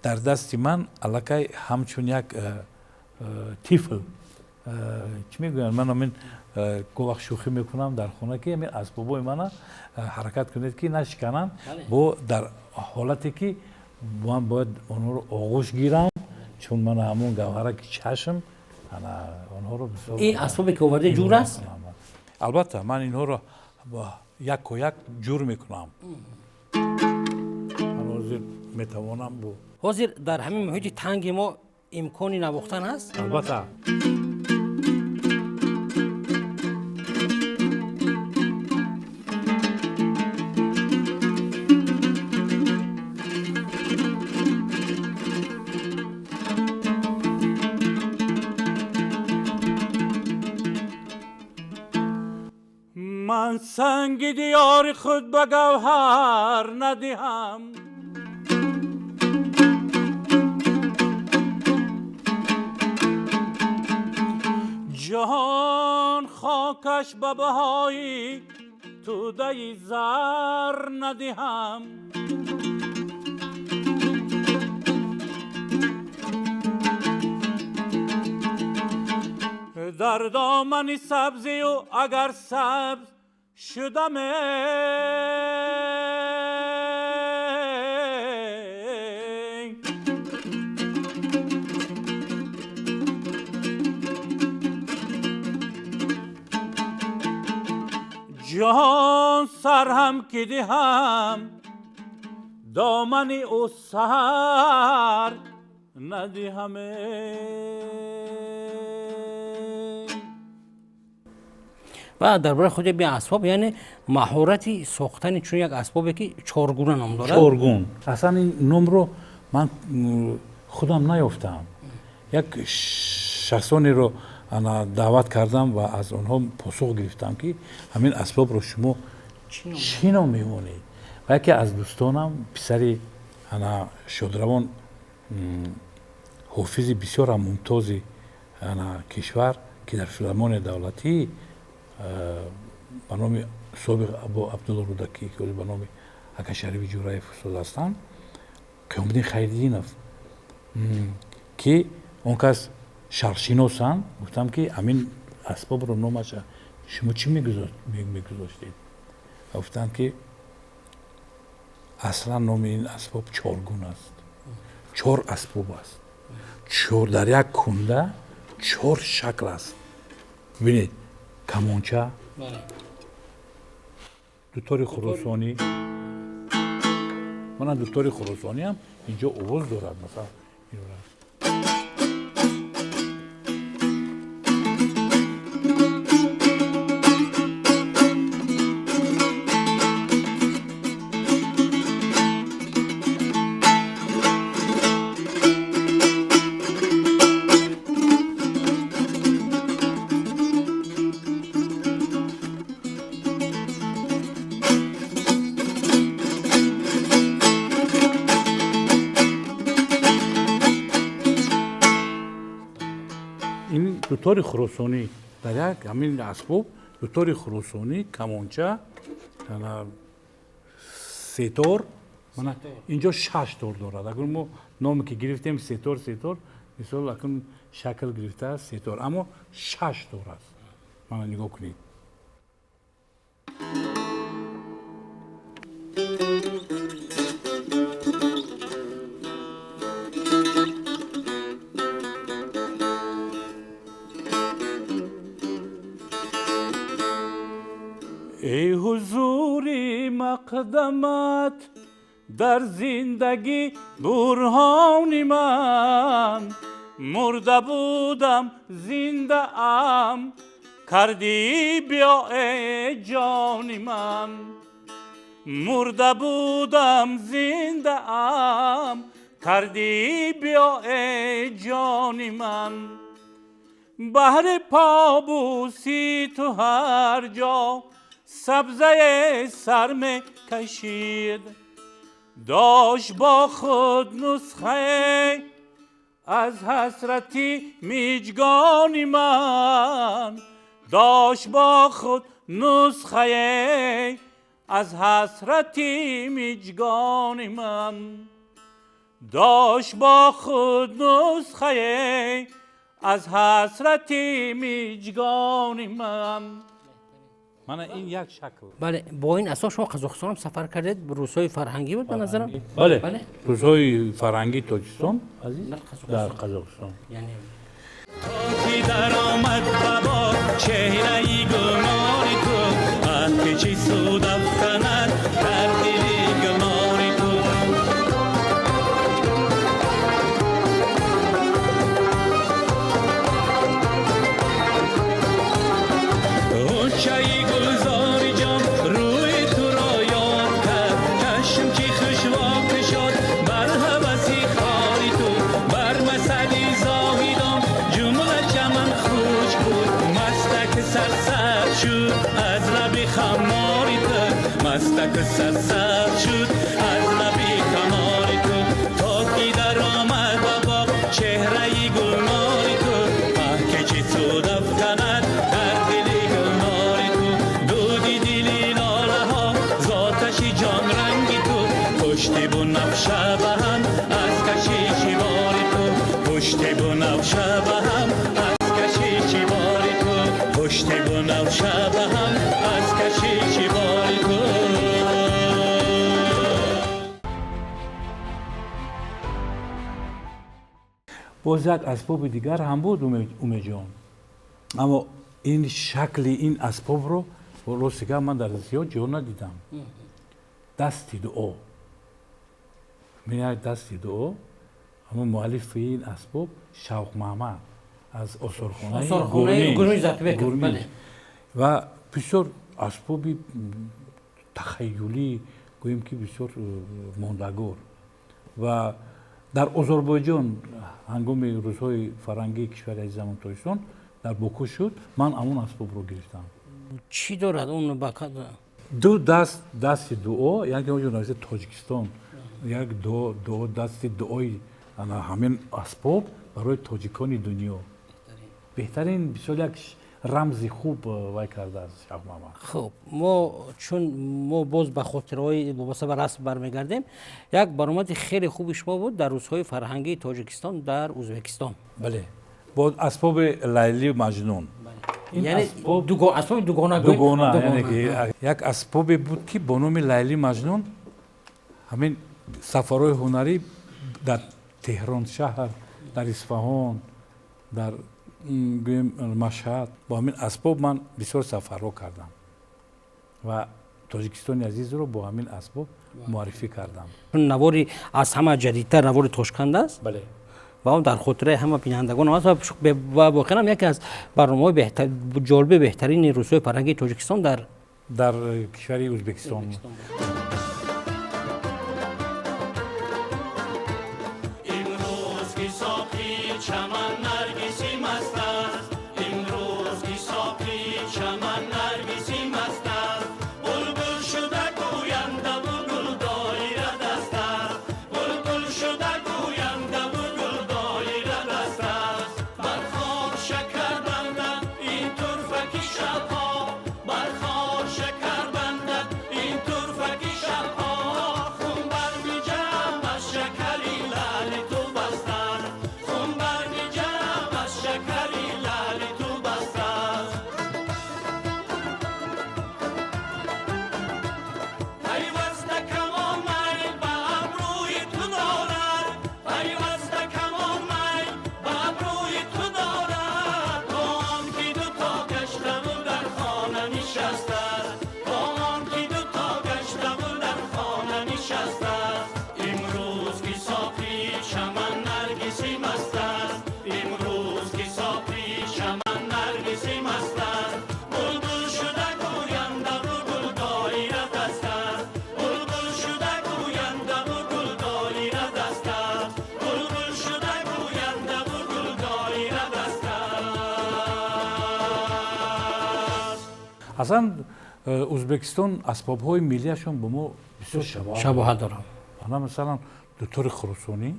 дар дасти ман аллакай ҳамчун як тифл чӣ мегӯянд, ман ҳамин говақт шӯхӣ мекунам дар хона ки ҳамин асбобои мана ҳаракат кунед ки нашикананд, бо дар ҳолате ки ман бояд онҳоро оғӯш гирам, чун ман ҳамон гавҳараки чашм онҳоро бисёр ин асбобе ки оварде ҷур аст. албатта ман инҳоро якко як ҷур мекунам. ман ҳозир метавонам бо ҳозир дар ҳамин муҳити танги мо имкони навохтан ҳаст. албатта من سنگ دیار خود به گوهر ندهم، جهان خاکش به بهای توده زر ندهم. در دامن سبزی و اگر سبز شدم جهان سر هم که دهم دامن او سر ندهم. و درباره خود بی اسباب یعنی مهارتی ساختن چون یک اسبابی که چهارگونه نام داره. چهارگون. اصلا این نام رو من خودم نیافتم. یک شخصانی رو انا دعوت کردم و از اونها پاسخ گرفتم که همین اسباب رو شما چی نام می‌مونید؟ و یکی از دوستانم پسری انا شادروان حافظ بسیار ممتازی انا کشور که در فیلمون دولتی به نام سابق ابو عبدالله رودکی که به نام اکا شریف جورایی فرستاد هستند قیامالدین خیرالدینов که اون کس شرقشناسند. گفتم که همین اسباب رو نامش شما چی میگذاشتید؟ گفتند که اصلا نام این اسباب چهارگون است. چهار اسباب است. چهار در یک کنده چهار شکل است. ببینید کمانچه، دوتاری خراسانی، من دوتاری خراسانی هم اینجا آواز دارد مثلا дутори хуросонӣ дар як ҳамин асбоб дутори хуросонӣ камонча сетор инҷо 6 тор дорад. Агар мо номе ки гирифтем сетор мисол акун шакл гирифтааст сетор, аммо 6 тор аст. Мана нигоҳ кунед. ای حضوری مقدمت در زندگی برهان من، مرده بودم زنده ام کردی بیا ای جان من، مرده بودم زنده ام کردی بیا ای جان من، بهر پابوسی تو هر جا سبزه سر می کشید، داشت با خود نسخه از حسرتی میجگان من، داشت با خود نسخه از حسرتی میجگان من، داشت با خود نسخه از حسرتی میجگان من. مانا این یک شکل. بله با این اساس شما قزاقستان هم سفر کردید، روزهای فرهنگی بود به نظرم. بله روزهای فرهنگی تاجیکستان عزیز در قزاقستان. یعنی کی در آمد بابا چهره گلناری تو که چی سود افکند در دل گلناری تو، اون چای گلزاری جان روی تو را یاد کرد، چشم چی خوشواک شد بر هوسی خاری تو، بر مسئلی زاهیدان جمله چمن خوش بود، مستک سرسر شد از لبی خماری تو، مستک سرسر شد از لبی خماری تو، تا کی در آمد بابا چهره گلناری تو، که چی سود افکند در دل گلناری تو، دودی دلی لاله ها زاتشی جان رنگی تو، پشتی بنفشه به هم از کشیشی باری تو، پشتی بنفشه به هم از کشیشی باری تو، پشتی بنفشه به هم از کشیشی باری تو. باز یک اسباب دیگر هم بود اومه جان، اما این شکل این اسباب رو راستیگه من در زیاد جا ندیدم. دستی دعا میاد، دستی دعا، اما مؤلف این اسباب شوق محمد از آثارخانه گرمی زاکبک. بله و بسیار اسبابی تخیلی گوییم که بسیار ماندگار. و در آذربایجان هنگام روزهای فرهنگی کشور عزیزمان تاجیکستان در باکو شد، من همون اسباب رو گرفتم. چی دارد اون بقید؟ دو دست دعا، یعنی اونجا نوشته تاجیکستان، یک دو دست دعای همین اسباب برای تاجیکان دنیا. بهترین بسیار یک رمز خوب وای کرده از شاه محمد. خب ما باز به خاطرهای وابسته به رسم برمیگردیم. یک برآمد خیلی خوب شما بود در روزهای فرهنگی تاجیکستان در ازبکستان. بله با اسباب لیلی مجنون. یعنی اسباب دوگانه یعنی که یک اسباب بود که با نام لیلی مجنون همین سفرهای هنری در تهران شهر، در اصفهان، در مشهد با همین اسباب من بسیار سفرها کردم و تاجیکستان عزیز رو با همین اسباب معرفی کردم. نواری از همه جدیدتر نوار تاشکند است. بله. و اون در خاطره همه بینندگان است و واقعا هم یکی از برنامه‌های جالب بهترین روزهای فرهنگی تاجیکستان در کشور ازبکستان. شکر نشسته با آنکه دوتا گشته و در خانه نشسته امروز که صافی چمن نرگسی مست است امروز که صافی چمن نرگسی مست است بلبل شده گوینده و گل دایره دست است بلبل شده گوینده و گل دایره دست است بلبل شده گوینده و گل دایره دست است. اصلا ازبکستان اسباب‌های ملیشون با ما بسیار شباهت دارم. انا مثلا دکتر خراسانی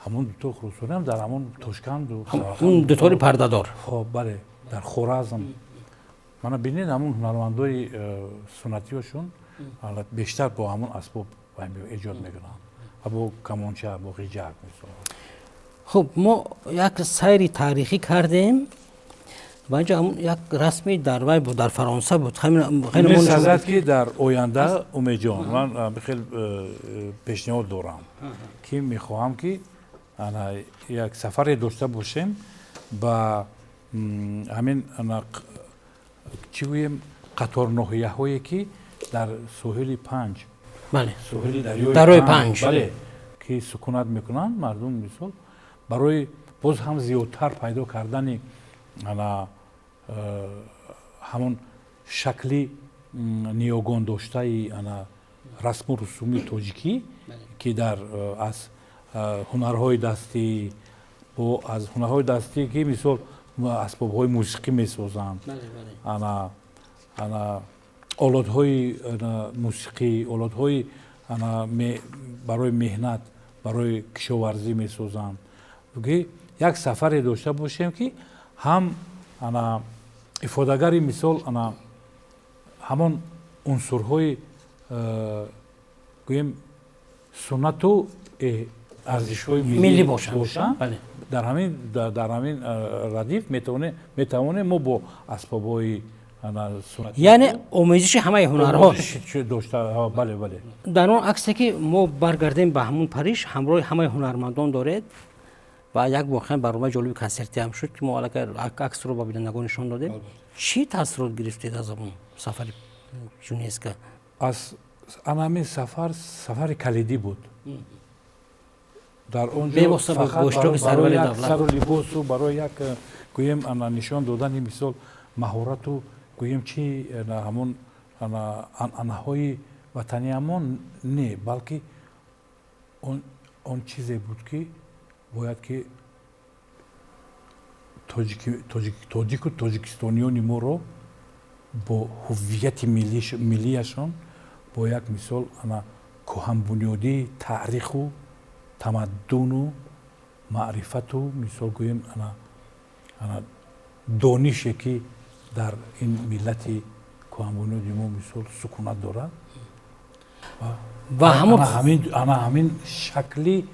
همون دکتر خراسانی هم در همون توشکند و اون دوتاری پرده دار. خب بله در خورزم من ببینید همون هنرمندای سنتیشون حالت بیشتر با همون اسباب ایجاد میکنن با کمانچه با غیجک مثلا. خب ما یک سیر تاریخی کردیم و اینجا همون یک رسمی در وی بود در فرانسه بود خیلی می‌سازد که در آینده امید جان من خیلی پیشنهاد دارم که میخواهم که یک سفر داشته باشیم با همین چی گویم قطار ناحیه‌هایی که در ساحل 5 بله ساحل دریای 5 بله که سکونت میکنن مردم مثال برای باز هم زیادتر پیدا کردن همون شکلی نیاگان داشته رسم و رسومی تاجیکی که در از هنرهای دستی و از هنرهای دستی که مثال اسباب‌های موسیقی می‌سازند انا آلات‌های موسیقی آلات‌های برای مهنت برای کشاورزی می‌سازند که یک سفر داشته باشیم که هم افادهگری مثال همون عنصرهای گویم سنت و ارزش‌های ملی باشند. در همین ردیف میتوانه ما با اسباب‌های سنتی یعنی آمیزش همه هنرها داشته بله بله در اون عکسی که ما برگردیم به همون پاریس همراه همه هنرمندان دارید و یک واقعا برنامه جالب کنسرتی هم شد که ما اگر عکس رو با بینندگان نشون دادیم چی تاثیرات گرفتید از اون سفر یونسکو؟ از همین سفر کلیدی بود در اونجا فقط برای یک سر و لباس و برای یک گویم نشان دادن مثال مهارت و گویم چی همون انهای وطنی همون نه بلکه اون چیزی بود که باید که تاجیک و تاجیکستانیان ما رو با هویت ملیشان با یک مثال کهن بنیادی تاریخ و تمدن و معرفت و مثال گویم دانشی که در این ملت کهن بنیادی ما مثال سکونت دارد و همین شکلی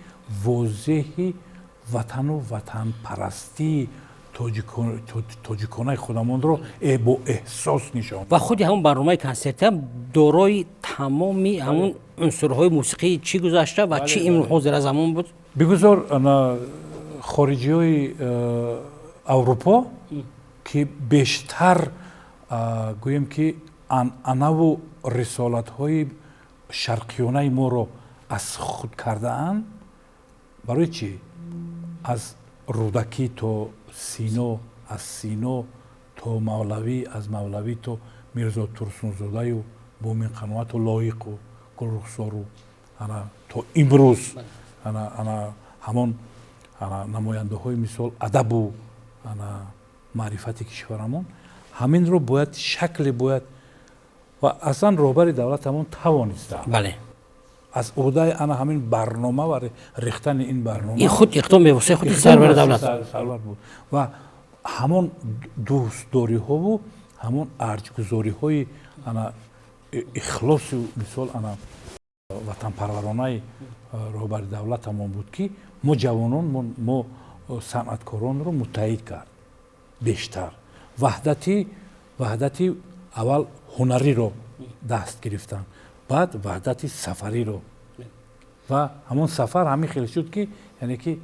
واضحی وطن و وطن پرستی تاجیکانه خودمان رو با احساس نشان و خود همون برنامه کنسرتی هم دارای تمامی همون عنصرهای موسیقی چی گذشته و چی امروز حاضر زمان بود بگذار خارجی های اروپا که بیشتر گویم که انا و رسالت های شرقیانه ما رو از خود کرده اند برای چی؟ از رودکی تا سینو از سینو تا مولوی از مولوی تا میرزا ترسونزاده و بومین قنوات و لایق و گلرخسار و تا امروز همون نماینده های مثال ادب و معرفت کشورمون همین رو باید شکل باید و اصلا رهبر دولت همون توانسته بله از عهده همین برنامه و ریختن این برنامه این خود اقدام به واسه خود سرور دولت بود و همون دوستداری ها و همون ارجگذاری های اخلاص و مثال وطن پرورانه رهبر دولت همون بود که ما جوانان ما صنعتکاران رو متحد کرد بیشتر وحدتی اول هنری رو دست گرفتن بعد وحدت سفری رو و همون سفر همین خیلی شد که یعنی که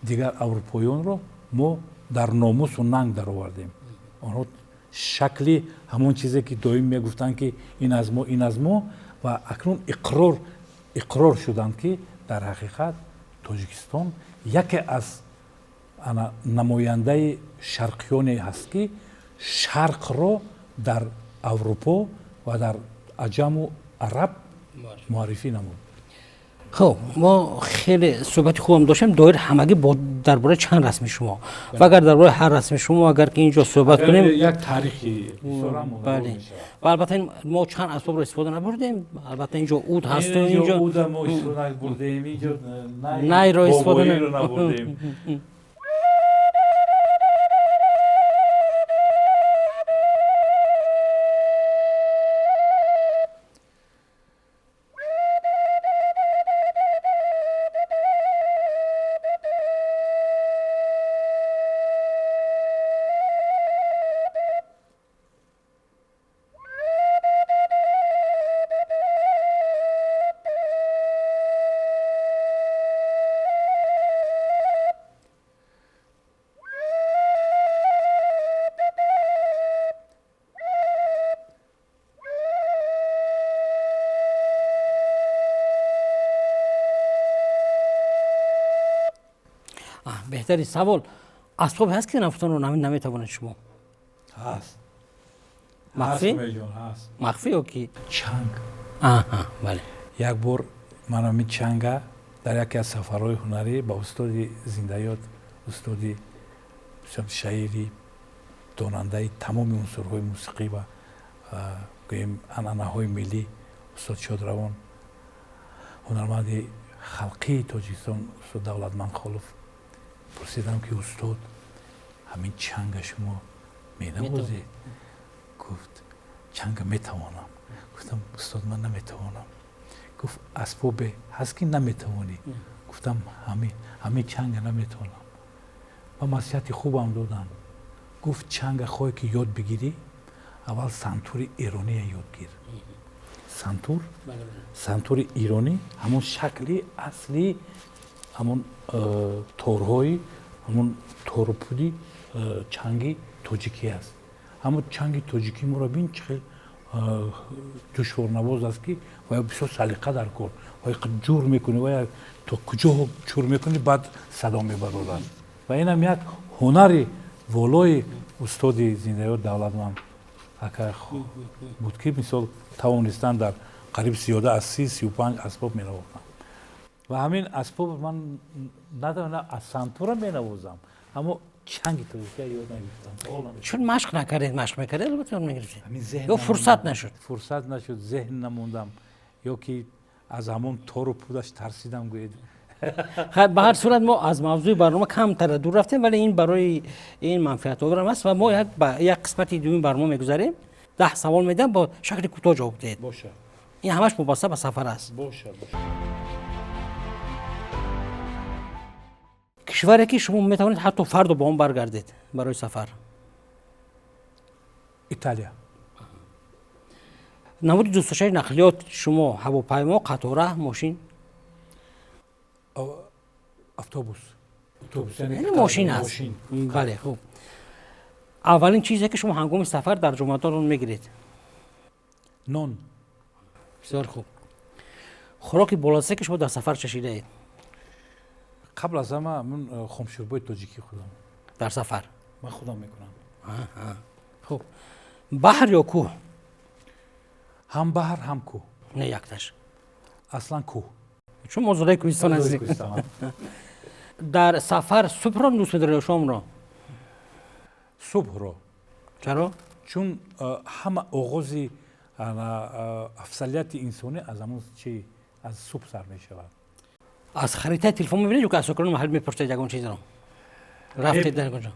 دیگر اروپاییان رو ما در ناموس و ننگ در آوردیم آنها шакли ҳамон чизе ки доим мегуфтанд ки ин аз мо ва акнун иқрор шуданд ки дар ҳақиқат тоҷикистон яке аз намояндаи шарқиёне ҳаст ки шарқро дар аврупо ва дар аҷаму араб муаррифӣ намуд. خب ما خیلی صحبت خوبم داشتیم دایر همگی با درباره چند رسم شما و اگر درباره هر رسم شما اگر که اینجا صحبت کنیم یک تاریخی بله و البته ما چند اسباب رو استفاده نبردیم البته اینجا عود هست و اینجا اینجا عود ما استفاده بردیم اینجا نای رو استفاده نبردیم. بهتری سوال اسباب هست که نفتن رو نمیتوانید شما هست مخفی؟ هست مخفی او کی؟ چنگ بله یک بار من همین چنگا در یکی از سفرهای هنری با استادی زندهیات استادی شاعری داننده تمام عنصرهای موسیقی و گوییم عنعنه‌های ملی استاد شادروان هنرمند خلقی تاجیکستان استاد دولتمند خالف پرسیدم که استاد همین چنگ شما مینوازید گفت چنگ میتوانم گفتم استاد من نمیتوانم گفت اسباب هست که نمیتوانی گفتم همین چنگ نمیتوانم و نصیحت خوبم دادن گفت چنگ خواهی که یاد بگیری اول سنتور ایرانی یاد گیر سنتور ایرانی همون شکلی اصلی همون تورهای همون تورپودی چنگی توجیکی است همون چنگی توجیکی ما را بین چه دشوار نواز است که و بسیار سلیقه در کار و جور میکنی و تو کجا جور میکنی بعد صدا میبرورند و این هم یک هنری والای استاد زندهیات دولتمند اکا بود که مثال توانستن در قریب 13 از 30-35 اسباب مینوازم و همین اسباب من ندارم از سنتور مینوازم اما چنگی تو که یاد نگرفتم چون مشق نکردید مشق میکردید البته اون میگرفتید همین ذهن یا فرصت نشد ذهن نموندم یا که از همون تور پودش ترسیدم گوید به هر صورت ما از موضوع برنامه کم تر دور رفتیم ولی این برای این منفعت آور است و ما یک قسمتی دوم برنامه میگذاریم 10 سوال میدم با شکل کوتاه جواب دهید باشه این همش مباحثه به سفر است باشه کشوری که شما میتوانید حتی فرد با اون برگردید برای سفر ایتالیا نمود دوست نقلیات شما هواپیما قطاره ماشین اتوبوس یعنی ماشین است بله خوب اولین چیزی که شما هنگام سفر در جمعتان میگیرید نان بسیار خوب خوراک بالاسه که شما در سفر چشیده اید قبل از همه من خمشوربای تاجیکی خودم در سفر من خودم میکنم خوب بحر یا کوه هم بحر هم کوه نه یکتش اصلا کوه چون موضوع کوهستان هستیم در سفر صبح را دوست می‌داری یا شام را صبح را چرا چون همه آغازی افضلیت انسانی از همون چی از صبح سر میشود از خریطه تلفن می‌بینید که از سکران محل می‌پرسید یگان چیز را رفتید در کجا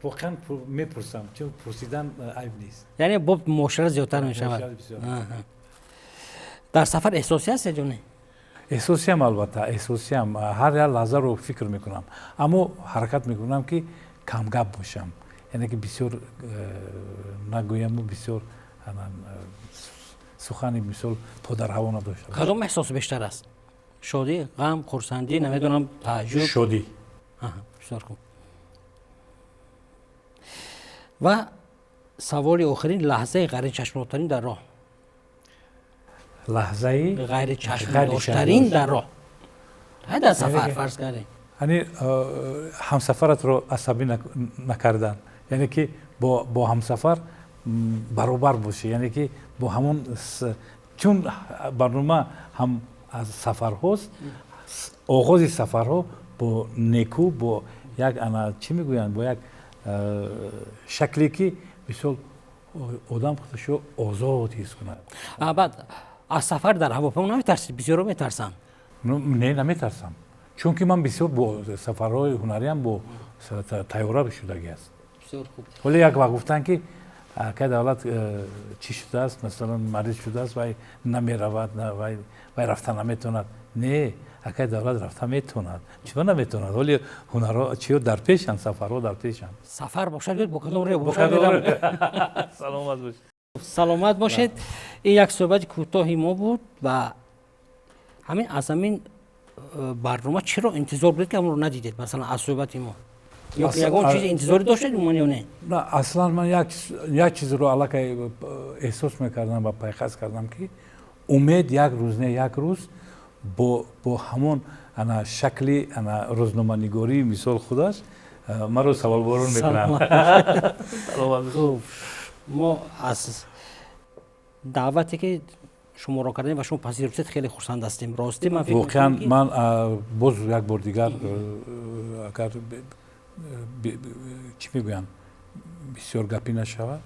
واقعا میپرسم چون پرسیدن عیب نیست یعنی با معاشرت زیادتر می‌شود در سفر احساسی هست یا نه احساسی هم البته احساسی هم هر یه لحظه رو فکر میکنم اما حرکت میکنم که کم گپ باشم یعنی که بسیار نگویم و بسیار سخنی بسیار پدر هوا نداشته کدام احساس بیشتر است شادی غم خرسندی نمیدونم تعجب شادی بسیار خوب و سوال آخرین لحظه غیر چشم داشتنی در راه. لحظه غیر چشم داشتنی در راه. در سفر فرض کردیم. یعنی همسفرت رو عصبی نکردن، یعنی که با همسفر برابر باشه، یعنی که با همون چون برنامه هم از سفر هاست، آغاز سفر ها با نیکو، با یک چی میگویند، با یک شکلی که بسیار آدم خودشو آزاد حس کنه. بعد از سفر در هواپیما نمیترسید؟ بسیار میترسم. نه نمیترسم، چون که من بسیار با سفرهای هنری هم با طیاره شدگی است. بسیار خوب. ولی یک وقت گفتن که دولت چی شده است، مثلا مریض شده است و نمیرود، و رفتن نمیتوند. نه، اگه دولت رفتن میتوند، چرا نمیتوند؟ ولی هنرها چیو در پیشن، سفرها در پیشن. سفر باشد با کدام ره باشد. سلامت باشید. سلامت باشید. این یک صحبت کوتاهی ما بود و همین از همین برنامه چرا انتظار بود که ما رو ندیدید؟ مثلا از صحبت ما یا یگان چیز انتظاری داشتید من یا نه؟ نه اصلا من یک چیز رو علاقه احساس میکردم و پیخست کردم که امید یک روز نه یک روز با همون شکلی روزنامه‌نگاری مثال خودش ما رو سوال بارون میکنم. ما از دعوتی که شما را کردیم و شما پذیرفتید خیلی خرسند هستیم. راستی من فکر واقعا من باز یک بار دیگر اگر چی میگویم بسیار گپی نشود،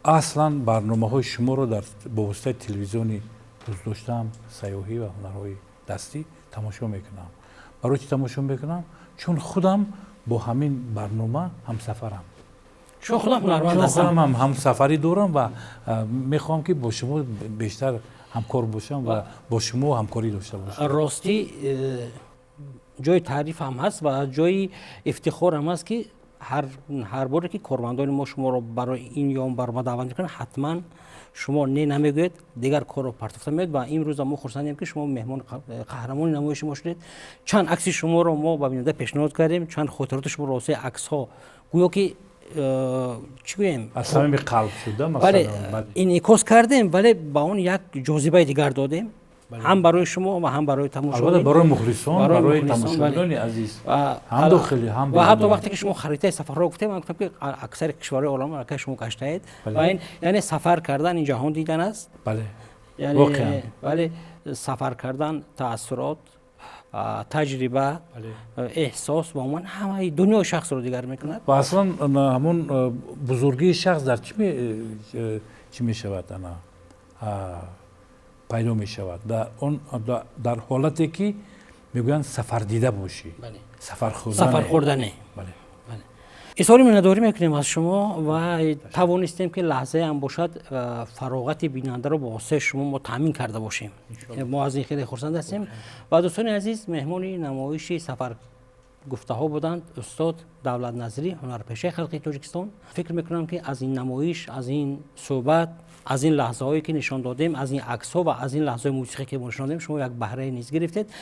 اصلا برنامه های شما رو در با واسطه تلویزیونی دوست داشتم، سیاحی و هنرهای دستی تماشا میکنم. برای چی تماشا میکنم؟ چون خودم با همین برنامه همسفرم. چون خودم هنرمند هستم، هم سفری دارم و میخوام که با شما بیشتر همکار باشم و با شما همکاری داشته باشم. راستی جای تعریف هم هست و جای افتخار هم هست که هر باری که کارمندان ما شما رو برای این یا اون برنامه دعوت میکنن، حتما شما نمیگوید، دیگر کار رو پرتافته میدید. و این روز ما خرسندیم که شما مهمان قهرمان نمایش ما شدید. چند عکس شما رو ما به بیننده پیشنهاد کردیم، چند خاطرات شما رو واسه عکس ها گویا که چی گویم از صمیم قلب شده مثلا. بله انعکاس کردیم، ولی با اون یک جاذبه دیگر دادیم. هم برای شما و هم برای تماشاگران، برای مخلصان، برای تماشاگران عزیز، هم داخلی هم و حتی وقتی که شما خریطه سفر را گفتیم، من گفتم که اکثر کشورهای عالم را شما گشته اید و این یعنی سفر کردن این جهان دیدن است. بله یعنی بله سفر کردن، تاثیرات، تجربه، احساس و من همه دنیا شخص رو دیگر میکند. و اصلا همون بزرگی شخص در چی می شود پیدا می شود در حالتی که میگویند سفر دیده باشی. بله. سفر خوردنه. بله. اظهار مننداری میکنیم از شما و توانستیم که لحظه هم باشد فراغت بیننده رو با واسه شما ما تامین کرده باشیم. ما از این خیلی خرسند هستیم. و دوستان عزیز، مهمان نمایش سفر گفته ها بودند استاد دولت نظری، هنرپیشه خلقی تاجیکستان. فکر میکنم که از این نمایش، از این صحبت، از این لحظه هایی که نشان دادیم، از این عکس ها و از این لحظه موسیقی که نشان دادیم، شما یک بهره نیز گرفتید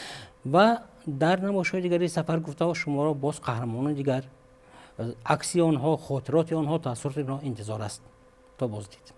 و در نمایش های دیگری سفر گفته ها شما را باز قهرمانان دیگر، عکس آنها، خاطرات آنها، تاثیرات آنها انتظار است. تا بازدید.